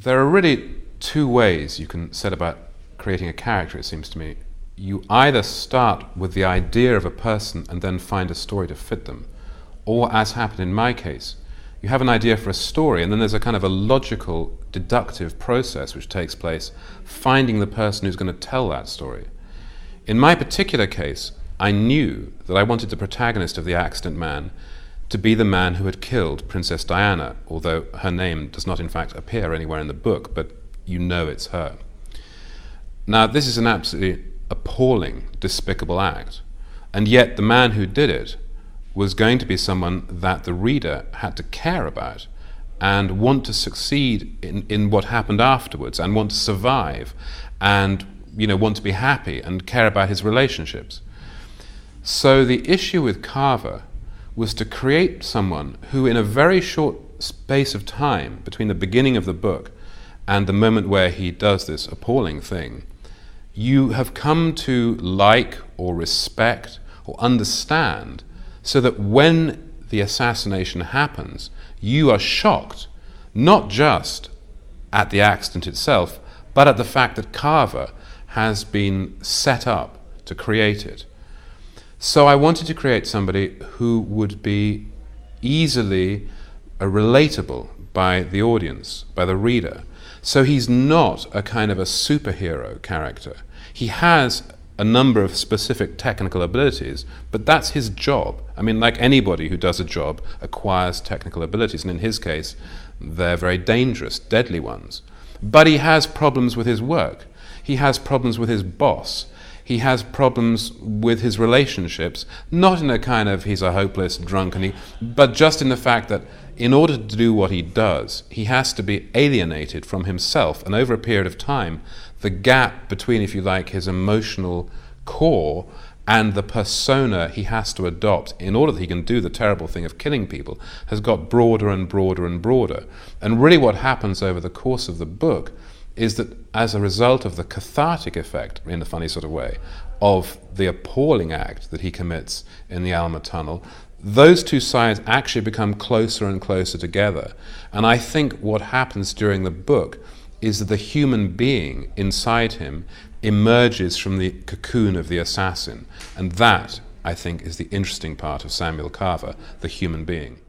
There are really two ways you can set about creating a character, it seems to me. You either start with the idea of a person and then find a story to fit them, or, as happened in my case, you have an idea for a story and then there's a kind of a logical, deductive process which takes place, finding the person who's going to tell that story. In my particular case, I knew that I wanted the protagonist of The Accident Man to be the man who had killed Princess Diana, although her name does not in fact appear anywhere in the book, but you know it's her. Now, this is an absolutely appalling, despicable act, and yet the man who did it was going to be someone that the reader had to care about and want to succeed in what happened afterwards, and want to survive, and want to be happy and care about his relationships. So the issue with Carver was to create someone who, in a very short space of time between the beginning of the book and the moment where he does this appalling thing, you have come to like or respect or understand, so that when the assassination happens, you are shocked, not just at the accident itself, but at the fact that Carver has been set up to create it. So I wanted to create somebody who would be easily relatable by the audience, by the reader. So he's not a kind of a superhero character. He has a number of specific technical abilities, but that's his job. I mean, like anybody who does a job acquires technical abilities, and in his case, they're very dangerous, deadly ones. But he has problems with his work. He has problems with his boss. He has problems with his relationships, not in a kind of he's a hopeless drunk, but just in the fact that in order to do what he does, he has to be alienated from himself, and over a period of time, the gap between, if you like, his emotional core and the persona he has to adopt in order that he can do the terrible thing of killing people has got broader and broader and broader. And really what happens over the course of the book is that as a result of the cathartic effect, in a funny sort of way, of the appalling act that he commits in the Alma Tunnel, those two sides actually become closer and closer together. And I think what happens during the book is that the human being inside him emerges from the cocoon of the assassin. And that, I think, is the interesting part of Samuel Carver, the human being.